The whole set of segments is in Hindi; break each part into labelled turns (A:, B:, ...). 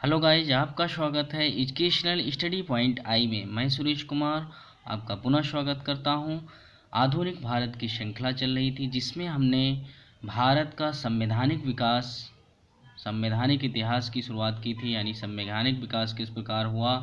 A: हेलो गाइज, आपका स्वागत है एजुकेशनल स्टडी पॉइंट आई में। मैं सुरेश कुमार आपका पुनः स्वागत करता हूं। आधुनिक भारत की श्रृंखला चल रही थी जिसमें हमने भारत का संवैधानिक विकास, संवैधानिक इतिहास की शुरुआत की थी, यानी संवैधानिक विकास किस प्रकार हुआ।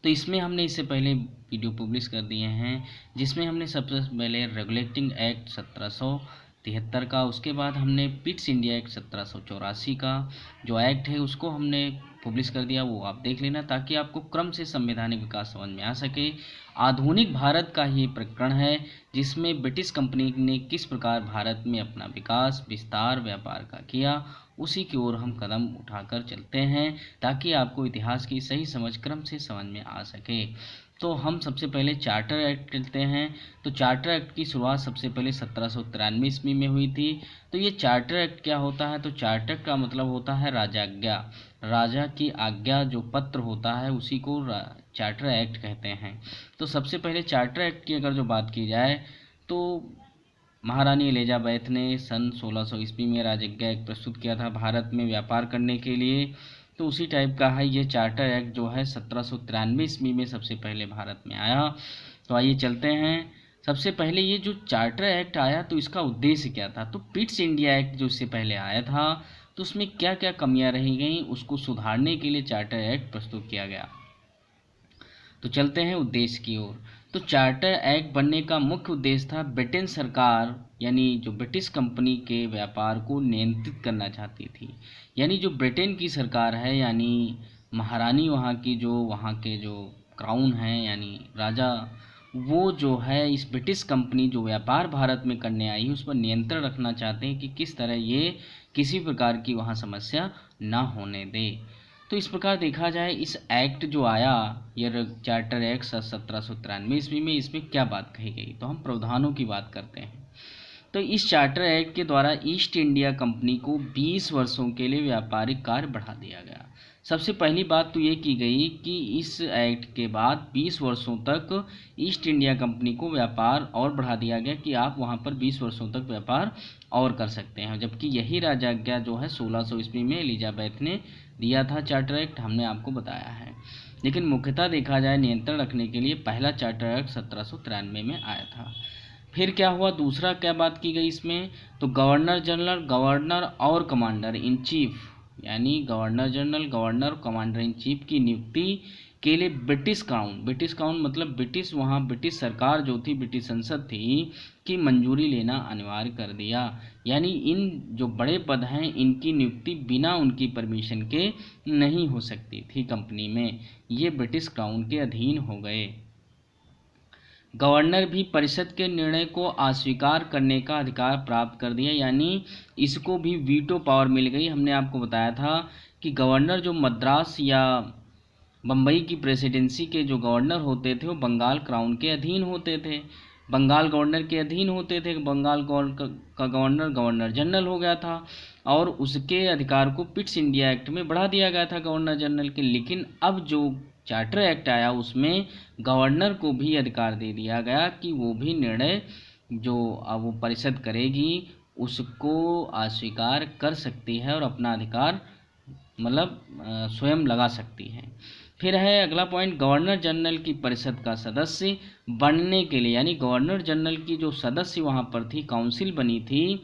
A: तो इसमें हमने इससे पहले वीडियो पब्लिश कर दिए हैं जिसमें हमने सबसे पहले रेगुलेटिंग एक्ट 1773 का, उसके बाद हमने पिट्स इंडिया एक्ट 1784 का जो एक्ट है उसको हमने पब्लिश कर दिया, वो आप देख लेना ताकि आपको क्रम से संवैधानिक विकास समझ में आ सके। आधुनिक भारत का ही प्रकरण है जिसमें ब्रिटिश कंपनी ने किस प्रकार भारत में अपना विकास, विस्तार, व्यापार का किया, उसी की ओर हम कदम उठाकर चलते हैं ताकि आपको इतिहास की सही समझ क्रम से समझ में आ सके। तो हम सबसे पहले चार्टर एक्ट चलते हैं। तो चार्टर एक्ट की शुरुआत सबसे पहले 1793 ईस्वी में हुई थी। तो ये चार्टर एक्ट क्या होता है? तो चार्टर का मतलब होता है राजाज्ञा, राजा की आज्ञा जो पत्र होता है उसी को चार्टर एक्ट कहते हैं। तो सबसे पहले चार्टर एक्ट की अगर जो बात की जाए तो महारानी एलिजाबेथ ने सन 1600 ईस्वी में राजाज्ञा एक प्रस्तुत किया था भारत में व्यापार करने के लिए। तो उसी टाइप का है ये चार्टर एक्ट जो है 1793 ईस्वी में सबसे पहले भारत में आया। तो आइए चलते हैं। सबसे पहले ये जो चार्टर एक्ट आया तो इसका उद्देश्य क्या था? तो पिट्स इंडिया एक्ट जो इससे पहले आया था तो उसमें क्या क्या कमियां रही गई उसको सुधारने के लिए चार्टर एक्ट प्रस्तुत किया गया। तो चलते हैं उद्देश्य की ओर। तो चार्टर एक्ट बनने का मुख्य उद्देश्य था ब्रिटेन सरकार यानी जो ब्रिटिश कंपनी के व्यापार को नियंत्रित करना चाहती थी। यानी जो ब्रिटेन की सरकार है यानी महारानी वहाँ के जो क्राउन है यानी राजा, वो जो है इस ब्रिटिश कंपनी जो व्यापार भारत में करने आई उस पर नियंत्रण रखना चाहते हैं कि किस तरह ये किसी प्रकार की वहाँ समस्या ना होने दे। तो इस प्रकार देखा जाए इस एक्ट जो आया ये चार्टर एक्ट 1793 ईस्वी में, इसमें क्या बात कही गई? तो हम प्रावधानों की बात करते हैं। तो इस चार्टर एक्ट के द्वारा ईस्ट इंडिया कंपनी को 20 वर्षों के लिए व्यापारिक कार्य बढ़ा दिया गया। सबसे पहली बात तो ये की गई कि इस एक्ट के बाद 20 वर्षों तक ईस्ट इंडिया कंपनी को व्यापार और बढ़ा दिया गया कि आप वहाँ पर 20 वर्षों तक व्यापार और कर सकते हैं। जबकि यही राजाज्ञा जो है 1600 ईस्वी में एलिजाबेथ ने दिया था चार्टर एक्ट, हमने आपको बताया है। लेकिन मुख्यतः देखा जाए नियंत्रण रखने के लिए पहला चार्टर एक्ट 1793 में आया था। फिर क्या हुआ? दूसरा क्या बात की गई इसमें? तो गवर्नर जनरल, गवर्नर और कमांडर इन चीफ यानी गवर्नर जनरल, गवर्नर और कमांडर इन चीफ की नियुक्ति के लिए ब्रिटिश क्राउन मतलब ब्रिटिश सरकार जो थी, ब्रिटिश संसद थी की मंजूरी लेना अनिवार्य कर दिया। यानी इन जो बड़े पद हैं इनकी नियुक्ति बिना उनकी परमिशन के नहीं हो सकती थी कंपनी में, ये ब्रिटिश क्राउन के अधीन हो गए। गवर्नर भी परिषद के निर्णय को अस्वीकार करने का अधिकार प्राप्त कर दिया, यानी इसको भी वीटो पावर मिल गई। हमने आपको बताया था कि गवर्नर जो मद्रास या बम्बई की प्रेसिडेंसी के जो गवर्नर होते थे वो बंगाल क्राउन के अधीन होते थे, बंगाल गवर्नर के अधीन होते थे। बंगाल का गवर्नर गवर्नर जनरल हो गया था और उसके अधिकार को पिट्स इंडिया एक्ट में बढ़ा दिया गया था गवर्नर जनरल के। लेकिन अब जो चार्टर एक्ट आया उसमें गवर्नर को भी अधिकार दे दिया गया कि वो भी निर्णय जो अब वो परिषद करेगी उसको अस्वीकार कर सकती है और अपना अधिकार मतलब स्वयं लगा सकती है। फिर है अगला पॉइंट, गवर्नर जनरल की परिषद का सदस्य बनने के लिए, यानी गवर्नर जनरल की जो सदस्य वहाँ पर थी, काउंसिल बनी थी,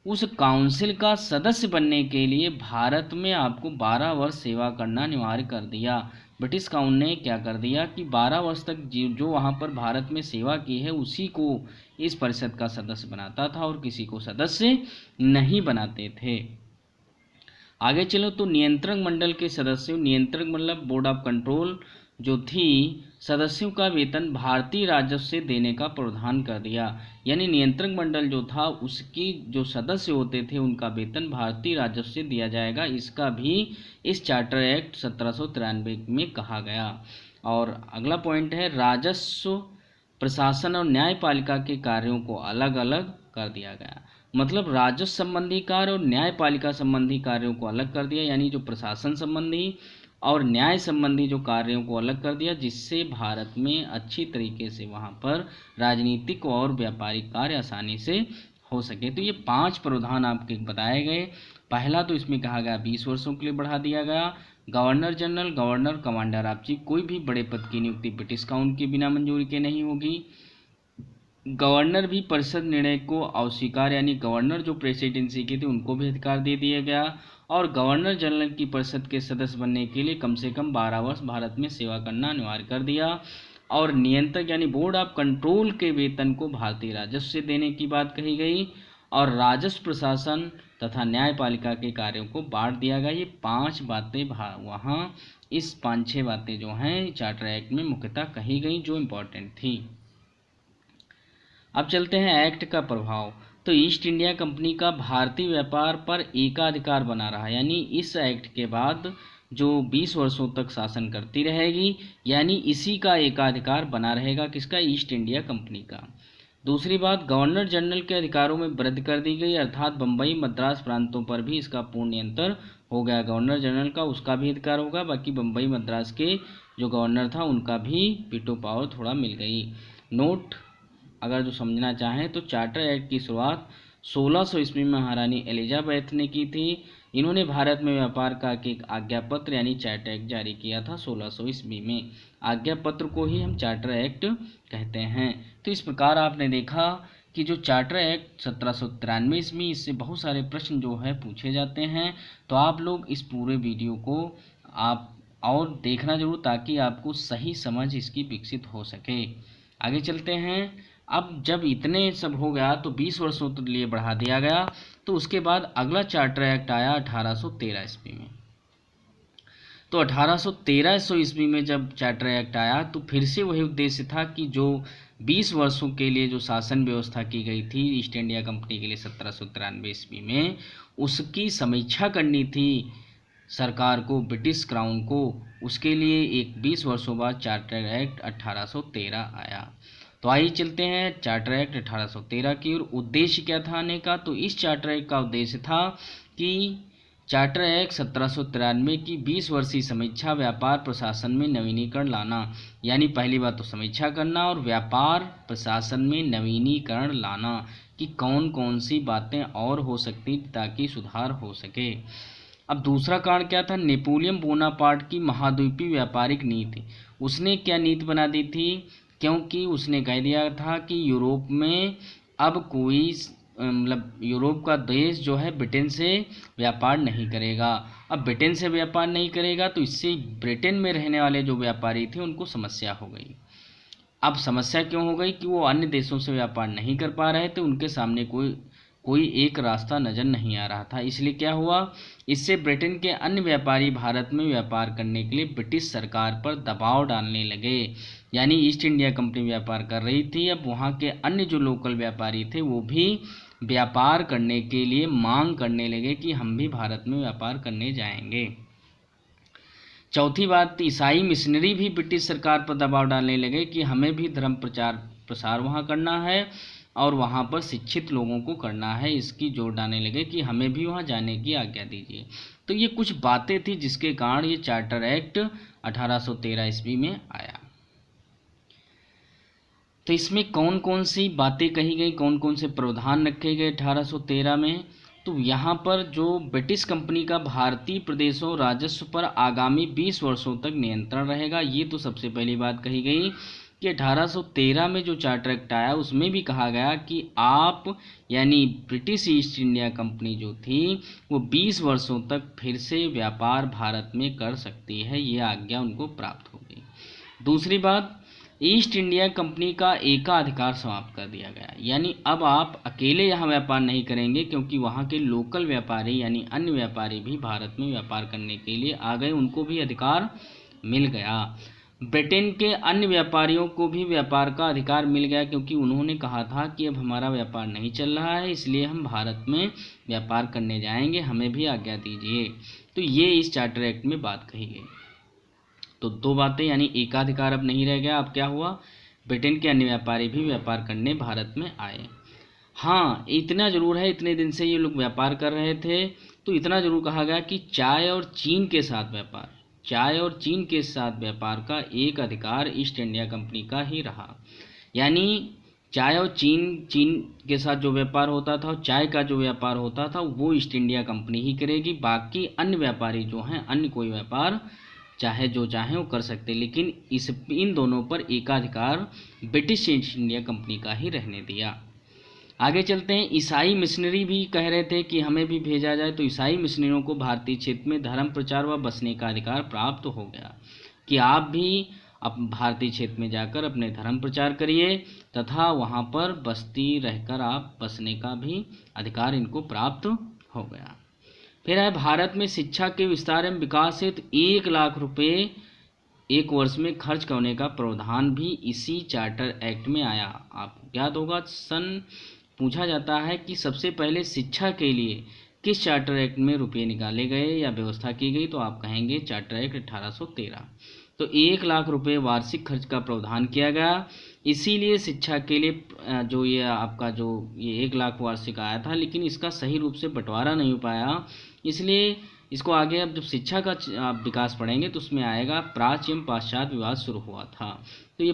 A: उस काउंसिल का सदस्य बनने के लिए भारत में आपको 12 वर्ष सेवा करना अनिवार्य कर दिया। ब्रिटिश क्राउन ने क्या कर दिया कि 12 वर्ष तक जो वहाँ पर भारत में सेवा की है उसी को इस परिषद का सदस्य बनाता था और किसी को सदस्य नहीं बनाते थे। आगे चलो तो नियंत्रक मंडल के सदस्यों, नियंत्रक मतलब बोर्ड ऑफ कंट्रोल जो थी, सदस्यों का वेतन भारतीय राजस्व से देने का प्रावधान कर दिया। यानी नियंत्रक मंडल जो था उसकी जो सदस्य होते थे उनका वेतन भारतीय राजस्व से दिया जाएगा, इसका भी इस चार्टर एक्ट 1793 में कहा गया। और अगला पॉइंट है राजस्व, प्रशासन और न्यायपालिका के कार्यों को अलग अलग कर दिया गया। मतलब राजस्व संबंधी कार्य और न्यायपालिका संबंधी कार्यों को अलग कर दिया, यानी जो प्रशासन संबंधी और न्याय संबंधी जो कार्यों को अलग कर दिया, जिससे भारत में अच्छी तरीके से वहाँ पर राजनीतिक और व्यापारिक कार्य आसानी से हो सके। तो ये 5 प्रावधान आपके बताए गए। पहला तो इसमें कहा गया 20 वर्षों के लिए बढ़ा दिया गया। Governor general, governor, commander of chief, कोई भी बड़े पद की नियुक्ति ब्रिटिश काउंसिल के बिना मंजूरी के नहीं होगी। गवर्नर भी परिषद निर्णय को अस्वीकार, यानी गवर्नर जो प्रेसिडेंसी के थे उनको भी अधिकार दे दिया गया। और गवर्नर जनरल की परिषद के सदस्य बनने के लिए कम से कम 12 वर्ष भारत में सेवा करना अनिवार्य कर दिया। और नियंत्रक यानी बोर्ड ऑफ कंट्रोल के वेतन को भारतीय राजस्व से देने की बात कही गई। और राजस्व प्रशासन तथा न्यायपालिका के कार्यों को बांट दिया गया। ये 5 बातें वहाँ इस 5-6 बातें जो हैं चार्टर एक्ट में मुख्यतः कही गई जो इम्पोर्टेंट थी। अब चलते हैं एक्ट का प्रभाव। तो ईस्ट इंडिया कंपनी का भारतीय व्यापार पर एकाधिकार बना रहा, यानी इस एक्ट के बाद जो 20 वर्षों तक शासन करती रहेगी, यानी इसी का एकाधिकार बना रहेगा, किसका, ईस्ट इंडिया कंपनी का। दूसरी बात, गवर्नर जनरल के अधिकारों में वृद्धि कर दी गई, अर्थात बम्बई मद्रास प्रांतों पर भी इसका पूर्ण नियंत्रण हो गया। गवर्नर जनरल का उसका भी अधिकार होगा, बाकी बम्बई मद्रास के जो गवर्नर था उनका भी वीटो पावर थोड़ा मिल गई। नोट अगर जो समझना चाहें तो चार्टर एक्ट की शुरुआत 1600 ईस्वी में महारानी एलिजाबेथ ने की थी। इन्होंने भारत में व्यापार का एक आज्ञा पत्र यानी चार्टर एक्ट जारी किया था 1600 ईस्वी में। आज्ञा पत्र को ही हम चार्टर एक्ट कहते हैं। तो इस प्रकार आपने देखा कि जो चार्टर एक्ट 1793 ईस्वी, इससे बहुत सारे प्रश्न जो है पूछे जाते हैं। तो आप लोग इस पूरे वीडियो को आप और देखना जरूर, ताकि आपको सही समझ इसकी विकसित हो सके। आगे चलते हैं। अब जब इतने सब हो गया तो 20 वर्षों के लिए बढ़ा दिया गया। तो उसके बाद अगला चार्टर एक्ट आया 1813 ईस्वी में। तो 1813 ईस्वी में जब चार्टर एक्ट आया तो फिर से वही उद्देश्य था कि जो 20 वर्षों के लिए जो शासन व्यवस्था की गई थी ईस्ट इंडिया कंपनी के लिए 1793 ईस्वी में, उसकी समीक्षा करनी थी सरकार को, ब्रिटिश क्राउन को। उसके लिए एक 20 वर्षों बाद चार्टर एक्ट 1813 आया। तो आइए चलते हैं चार्टर एक्ट 1813 की ओर। उद्देश्य क्या था आने का, तो इस चार्टर एक्ट का उद्देश्य था कि चार्टर एक्ट 1793 की 20 वर्षीय समीक्षा व्यापार प्रशासन में नवीनीकरण लाना, यानी पहली बात तो समीक्षा करना और व्यापार प्रशासन में नवीनीकरण लाना कि कौन कौन सी बातें और हो सकती ताकि सुधार हो सके। अब दूसरा कारण क्या था, नेपोलियन बोनापार्ट की महाद्वीपीय व्यापारिक नीति। उसने क्या नीति बना दी थी, क्योंकि उसने कह दिया था कि यूरोप में अब कोई यूरोप का देश जो है ब्रिटेन से व्यापार नहीं करेगा। अब ब्रिटेन से व्यापार नहीं करेगा तो इससे ब्रिटेन में रहने वाले जो व्यापारी थे उनको समस्या हो गई। अब समस्या क्यों हो गई कि वो अन्य देशों से व्यापार नहीं कर पा रहे थे, उनके सामने कोई एक रास्ता नज़र नहीं आ रहा था। इसलिए क्या हुआ, इससे ब्रिटेन के अन्य व्यापारी भारत में व्यापार करने के लिए ब्रिटिश सरकार पर दबाव डालने लगे। यानी ईस्ट इंडिया कंपनी व्यापार कर रही थी, अब वहाँ के अन्य जो लोकल व्यापारी थे वो भी व्यापार करने के लिए मांग करने लगे कि हम भी भारत में व्यापार करने जाएंगे। चौथी बात, ईसाई मिशनरी भी ब्रिटिश सरकार पर दबाव डालने लगे कि हमें भी धर्म प्रचार प्रसार वहाँ करना है और वहाँ पर शिक्षित लोगों को करना है। इसकी जोर डालने लगे कि हमें भी वहाँ जाने की आज्ञा दीजिए। तो ये कुछ बातें थी जिसके कारण ये चार्टर एक्ट 1813 ईस्वी में आया। तो इसमें कौन कौन सी बातें कही गई, कौन कौन से प्रावधान रखे गए 1813 में, तो यहाँ पर जो ब्रिटिश कंपनी का भारतीय प्रदेशों राजस्व पर आगामी 20 वर्षों तक नियंत्रण रहेगा। ये तो सबसे पहली बात कही गई कि 1813 में जो चार्टर एक्ट आया उसमें भी कहा गया कि आप यानी ब्रिटिश ईस्ट इंडिया कंपनी जो थी वो 20 वर्षों तक फिर से व्यापार भारत में कर सकती है, ये आज्ञा उनको प्राप्त हो गई। दूसरी बात, ईस्ट इंडिया कंपनी का एकाधिकार समाप्त कर दिया गया, यानी अब आप अकेले यहाँ व्यापार नहीं करेंगे क्योंकि वहाँ के लोकल व्यापारी यानी अन्य व्यापारी भी भारत में व्यापार करने के लिए आ गए, उनको भी अधिकार मिल गया। ब्रिटेन के अन्य व्यापारियों को भी व्यापार का अधिकार मिल गया क्योंकि उन्होंने कहा था कि अब हमारा व्यापार नहीं चल रहा है, इसलिए हम भारत में व्यापार करने जाएंगे, हमें भी आज्ञा दीजिए। तो ये इस चार्टर एक्ट में बात कही गई। तो दो बातें, यानी एकाधिकार अब नहीं रह गया, अब क्या हुआ, ब्रिटेन के अन्य व्यापारी भी व्यापार करने भारत में आए। हाँ, इतना जरूर है, इतने दिन से ये लोग व्यापार कर रहे थे तो इतना जरूर कहा गया कि चाय और चीन के साथ व्यापार का एक अधिकार ईस्ट इंडिया कंपनी का ही रहा। यानी चाय और चीन के साथ जो व्यापार होता था और चाय का जो व्यापार होता था वो ईस्ट इंडिया कंपनी ही करेगी। बाकी अन्य व्यापारी जो हैं अन्य कोई व्यापार चाहे जो चाहें वो कर सकते, लेकिन इन दोनों पर एकाधिकार ब्रिटिश ईस्ट इंडिया कंपनी का ही रहने दिया। आगे चलते हैं। ईसाई मिशनरी भी कह रहे थे कि हमें भी भेजा जाए, तो ईसाई मिशनरियों को भारतीय क्षेत्र में धर्म प्रचार व बसने का अधिकार प्राप्त हो गया कि आप भी अब भारतीय क्षेत्र में जाकर अपने धर्म प्रचार करिए तथा वहाँ पर बस्ती रहकर आप बसने का भी अधिकार इनको प्राप्त हो गया। फिर है भारत में शिक्षा के विस्तार एवं विकास हेतु 1 लाख रुपए एक वर्ष में खर्च करने का प्रावधान भी इसी चार्टर एक्ट में आया। आपको याद होगा पूछा जाता है कि सबसे पहले शिक्षा के लिए किस चार्टर एक्ट में रुपये निकाले गए या व्यवस्था की गई, तो आप कहेंगे चार्टर एक्ट 1813। तो 1 लाख रुपए वार्षिक खर्च का प्रावधान किया गया। इसीलिए शिक्षा के लिए जो ये आपका जो ये 1 लाख वार्षिक आया था, लेकिन इसका सही रूप से बंटवारा नहीं हो पाया, इसलिए इसको आगे अब जब शिक्षा का आप विकास पढ़ेंगे तो उसमें आएगा प्राच्य एवं पाश्चात्य विवाद शुरू हुआ था। तो ये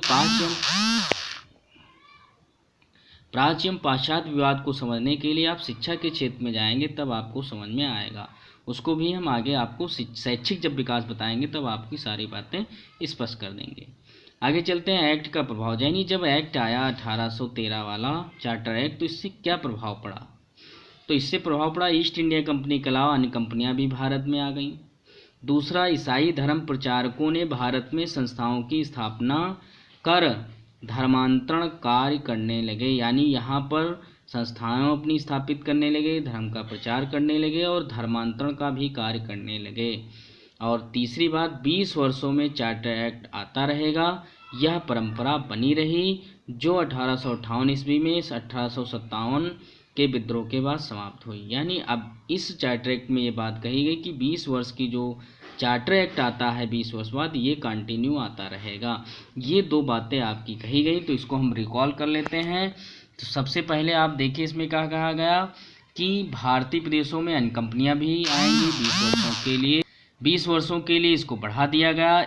A: प्राच्य एवं पाश्चात्य विवाद को समझने के लिए आप शिक्षा के क्षेत्र में जाएंगे तब आपको समझ में आएगा। उसको भी हम आगे आपको शैक्षिक जब विकास बताएंगे तब आपकी सारी बातें स्पष्ट कर देंगे। आगे चलते हैं एक्ट का प्रभाव। यानी जब एक्ट आया 1813 वाला चार्टर एक्ट, तो इससे क्या प्रभाव पड़ा, तो इससे प्रभाव पड़ा ईस्ट इंडिया कंपनी के अलावा अन्य कंपनियां भी भारत में आ गईं। दूसरा, ईसाई धर्म प्रचारकों ने भारत में संस्थाओं की स्थापना कर धर्मांतरण कार्य करने लगे, यानी यहाँ पर संस्थाएं अपनी स्थापित करने लगे, धर्म का प्रचार करने लगे और धर्मांतरण का भी कार्य करने लगे। और तीसरी बात, 20 वर्षों में चार्टर एक्ट आता रहेगा। यह परंपरा बनी रही जो 1858 ईस्वी में 1857 के विद्रोह के बाद समाप्त हुई। यानी अब इस चार्टर एक्ट में ये बात कही गई कि 20 वर्ष की जो चार्टर एक्ट आता है 20 वर्ष बाद ये कंटिन्यू आता रहेगा। ये 2 बातें आपकी कही गई, तो इसको हम रिकॉल कर लेते हैं। तो सबसे पहले आप देखिए इसमें क्या कहा गया कि भारतीय प्रदेशों में अन्य कंपनियां भी आएंगी 20 वर्षों के लिए। 20 वर्षों के लिए इसको बढ़ा दिया गया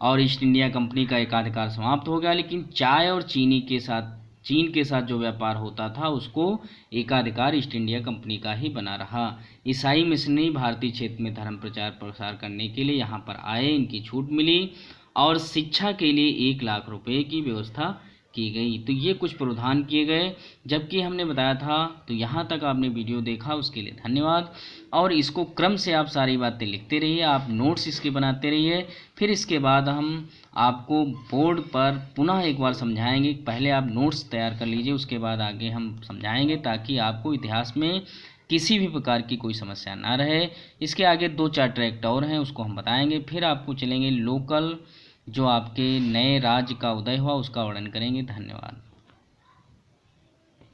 A: और ईस्ट इंडिया कंपनी का एकाधिकार समाप्त हो गया, लेकिन चाय और चीन के साथ जो व्यापार होता था उसको एकाधिकार ईस्ट इंडिया कंपनी का ही बना रहा। ईसाई मिशनरी भारतीय क्षेत्र में धर्म प्रचार प्रसार करने के लिए यहाँ पर आए, इनकी छूट मिली और शिक्षा के लिए 1 लाख रुपए की व्यवस्था की गई। तो ये कुछ प्रावधान किए गए जबकि हमने बताया था। तो यहाँ तक आपने वीडियो देखा उसके लिए धन्यवाद। और इसको क्रम से आप सारी बातें लिखते रहिए, आप नोट्स इसके बनाते रहिए। फिर इसके बाद हम आपको बोर्ड पर पुनः एक बार समझाएंगे। पहले आप नोट्स तैयार कर लीजिए, उसके बाद आगे हम समझाएंगे ताकि आपको इतिहास में किसी भी प्रकार की कोई समस्या ना रहे। इसके आगे 2 चार्टर एक्ट और हैं, उसको हम बताएंगे। फिर आपको चलेंगे लोकल जो आपके नए राज्य का उदय हुआ उसका वर्णन करेंगे। धन्यवाद।